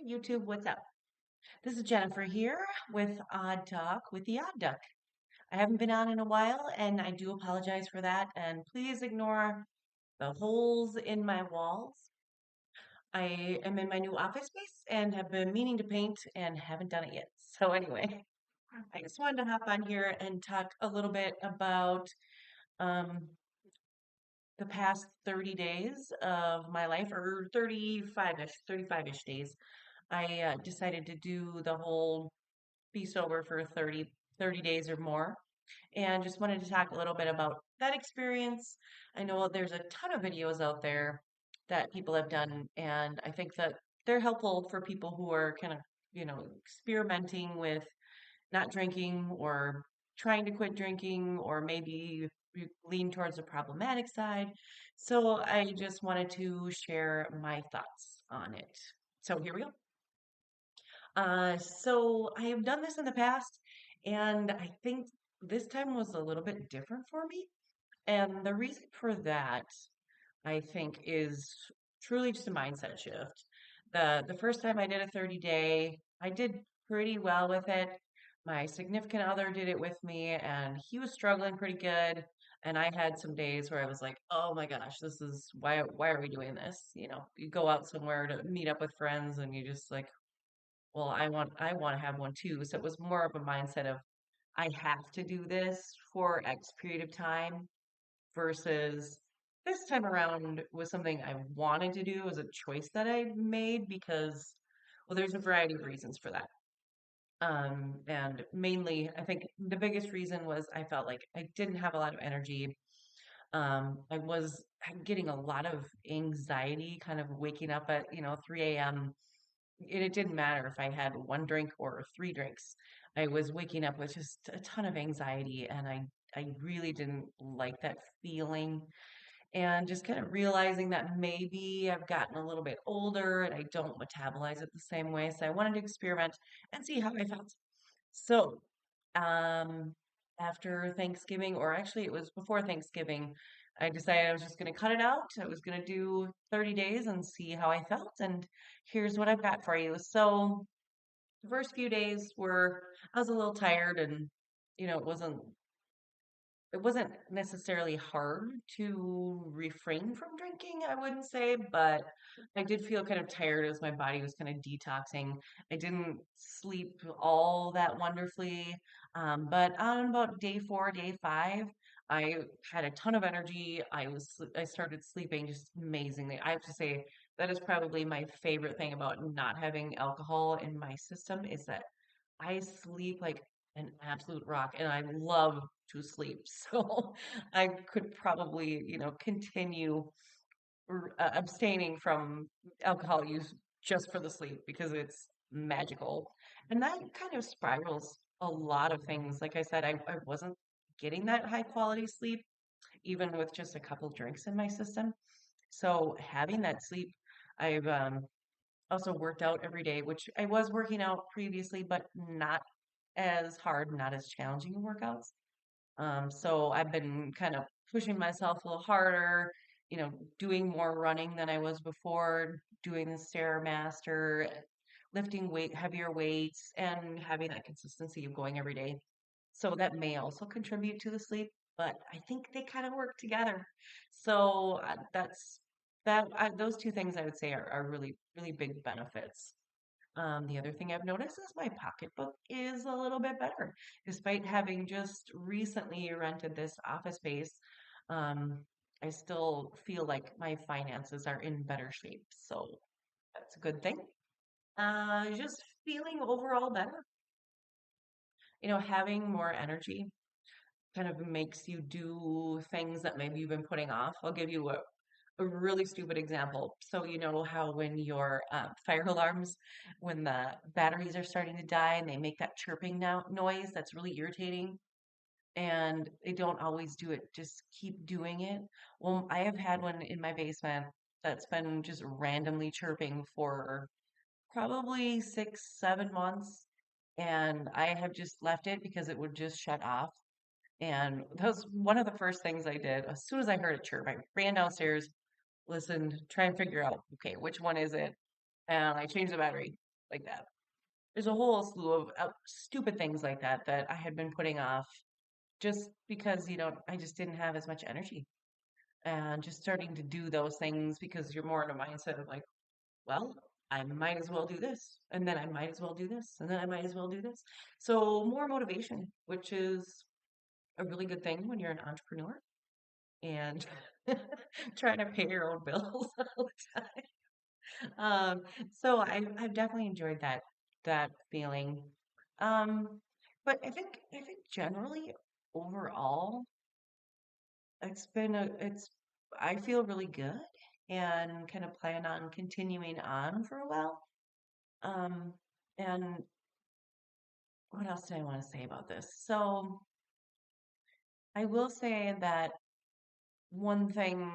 YouTube, what's up? This is Jennifer here with Odd Talk with the Odd Duck. I haven't been on in a while and I do apologize for that. And please ignore the holes in my walls. I am in my new office space and have been meaning to paint and haven't done it yet. So, anyway, I just wanted to hop on here and talk a little bit about um, the past 30 days of my life, or 35-ish days. I decided to do the whole be sober for 30 days or more. And just wanted to talk a little bit about that experience. I know there's a ton of videos out there that people have done, and I think that they're helpful for people who are kind of, experimenting with not drinking or trying to quit drinking, or maybe you lean towards the problematic side. So I just wanted to share my thoughts on it. So here we go. So I have done this in the past, and I think this time was a little bit different for me. And the reason for that, I think, is truly just a mindset shift. The first time I did a 30 day, I did pretty well with it. My significant other did it with me, and he was struggling pretty good. And I had some days where I was like, "Oh my gosh, this is why are we doing this?" You go out somewhere to meet up with friends, and you just like, well, I want to have one too. So it was more of a mindset of I have to do this for X period of time versus this time around was something I wanted to do as a choice that I made because, well, there's a variety of reasons for that. And mainly, I think the biggest reason was I felt like I didn't have a lot of energy. I was getting a lot of anxiety, kind of waking up at 3 a.m. And it didn't matter if I had one drink or three drinks. I was waking up with just a ton of anxiety, and I really didn't like that feeling. And just kind of realizing that maybe I've gotten a little bit older and I don't metabolize it the same way. So I wanted to experiment and see how I felt. So, um, after Thanksgiving, or actually it was before Thanksgiving, I decided I was just going to cut it out. I was going to do 30 days and see how I felt. And here's what I've got for you. So, the first few days were, I was a little tired and, you know, it wasn't necessarily hard to refrain from drinking, I wouldn't say, but I did feel kind of tired as my body was kind of detoxing. I didn't sleep all that wonderfully, but on about day 4, day 5, I had a ton of energy. I started sleeping just amazingly. I have to say that is probably my favorite thing about not having alcohol in my system is that I sleep like an absolute rock, and I love to sleep. So I could probably, continue abstaining from alcohol use just for the sleep because it's magical. And that kind of spirals a lot of things. Like I said, I wasn't getting that high quality sleep, even with just a couple drinks in my system. So having that sleep, I've also worked out every day, which I was working out previously, but not as hard, not as challenging workouts. So I've been kind of pushing myself a little harder, doing more running than I was before, doing the Stairmaster, lifting heavier weights, and having that consistency of going every day. So that may also contribute to the sleep, but I think they kind of work together. So those two things I would say are really, really big benefits. The other thing I've noticed is my pocketbook is a little bit better. Despite having just recently rented this office space, um, I still feel like my finances are in better shape. So that's a good thing. Just feeling overall better. Having more energy kind of makes you do things that maybe you've been putting off. I'll give you a really stupid example. So you know how when your fire alarms, when the batteries are starting to die and they make that chirping now noise that's really irritating, and they don't always do it, just keep doing it. Well, I have had one in my basement that's been just randomly chirping for probably 6, 7 months, and I have just left it because it would just shut off. And that was one of the first things I did. As soon as I heard it chirp, I ran downstairs, listened, try and figure out, okay, which one is it? And I changed the battery. like that. There's a whole slew of stupid things like that that I had been putting off just because, I just didn't have as much energy. And just starting to do those things because you're more in a mindset of like, well, I might as well do this, and then I might as well do this, and then I might as well do this. So more motivation, which is a really good thing when you're an entrepreneur and trying to pay your own bills all the time. Um, so I've definitely enjoyed that feeling. Um, but I think generally overall it's I feel really good and kind of plan on continuing on for a while. Um, and what else do I want to say about this? So I will say that one thing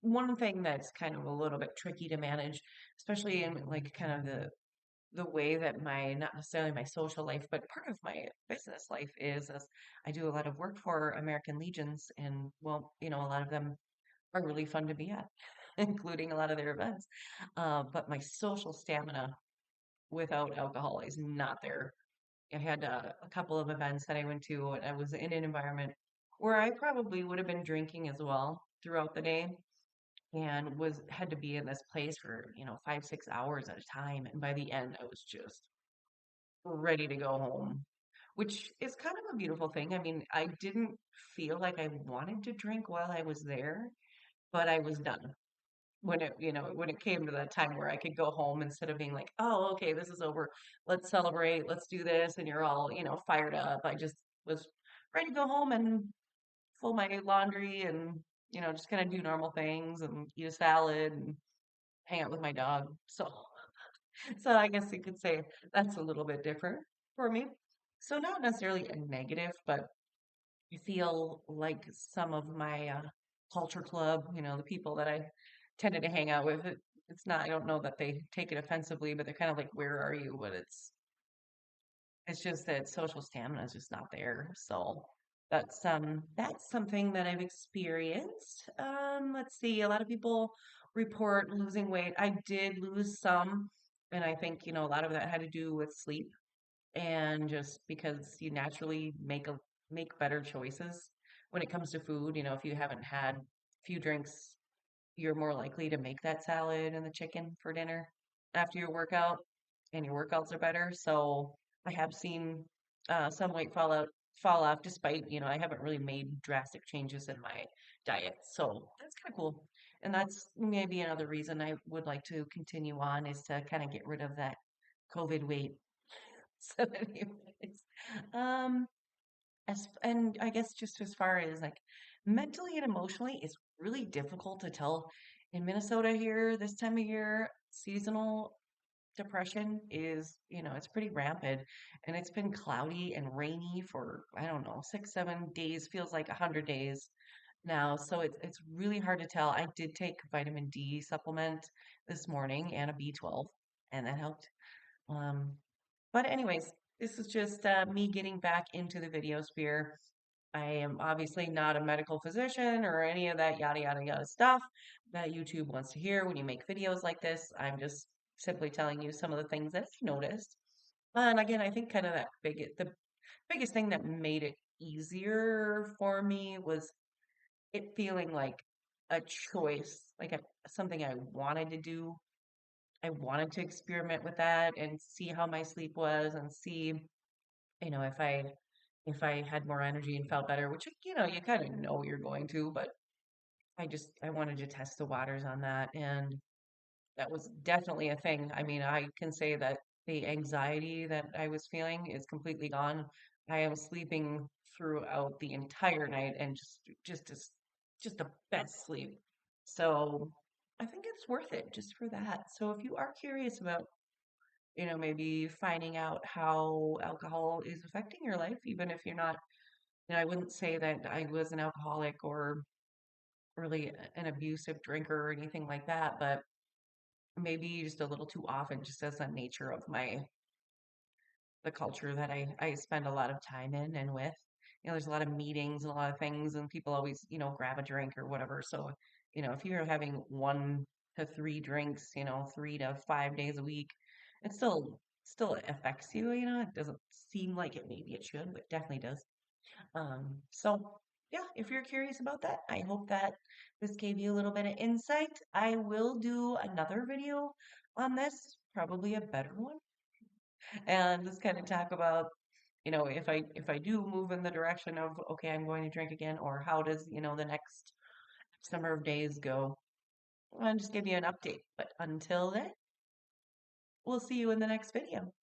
one thing that's kind of a little bit tricky to manage, especially in like kind of the way that my not necessarily my social life, but part of my business life is I do a lot of work for American Legions, and well, a lot of them are really fun to be at, including a lot of their events. But my social stamina without alcohol is not there. I had a couple of events that I went to, and I was in an environment where I probably would have been drinking as well throughout the day, and was had to be in this place for 5 6 hours at a time. And by the end, I was just ready to go home, which is kind of a beautiful thing. I mean, I didn't feel like I wanted to drink while I was there, but I was done when it came to that time where I could go home instead of being like, oh, okay, this is over. Let's celebrate. Let's do this. And you're all, fired up. I just was ready to go home and fold my laundry and, just kind of do normal things and eat a salad and hang out with my dog. So I guess you could say that's a little bit different for me. So not necessarily a negative, but I feel like some of my culture club, the people that I tended to hang out with, it's not, I don't know that they take it offensively, but they're kind of like, where are you? But it's just that social stamina is just not there. So that's something that I've experienced. Let's see, a lot of people report losing weight. I did lose some, and I think, a lot of that had to do with sleep and just because you naturally make better choices when it comes to food. If you haven't had a few drinks, you're more likely to make that salad and the chicken for dinner after your workout, and your workouts are better. So I have seen some weight fall off despite, I haven't really made drastic changes in my diet. So that's kind of cool. And that's maybe another reason I would like to continue on is to kind of get rid of that COVID weight. So anyways, um, and I guess just as far as like mentally and emotionally, it's really difficult to tell in Minnesota here this time of year. Seasonal depression is, it's pretty rampant, and it's been cloudy and rainy for I don't know 6 7 days. Feels like 100 days now, so it's really hard to tell. I did take vitamin D supplement this morning and a B12, and that helped. Um, but anyways, this is just me getting back into the video sphere. I am obviously not a medical physician or any of that yada yada yada stuff that YouTube wants to hear when you make videos like this. I'm just simply telling you some of the things that I've noticed. And again, I think kind of the biggest thing that made it easier for me was it feeling like a choice, like something I wanted to do. I wanted to experiment with that and see how my sleep was and see, if I had more energy and felt better, which you kind of know you're going to, but I wanted to test the waters on that, and that was definitely a thing. I mean, I can say that the anxiety that I was feeling is completely gone. I am sleeping throughout the entire night and just the best sleep. So I think it's worth it just for that. So if you are curious about maybe finding out how alcohol is affecting your life, even if you're not, I wouldn't say that I was an alcoholic or really an abusive drinker or anything like that, but maybe just a little too often, just as the nature of the culture that I spend a lot of time in and with. There's a lot of meetings and a lot of things, and people always, grab a drink or whatever. So, if you're having 1 to 3 drinks, 3 to 5 days a week, it still affects you, you know. It doesn't seem like it, maybe it should, but definitely does. So yeah, if you're curious about that, I hope that this gave you a little bit of insight. I will do another video on this, probably a better one, and just kind of talk about, you know, if I do move in the direction of okay, I'm going to drink again, or how does, you know, the next summer of days go, and just give you an update. But until then, we'll see you in the next video.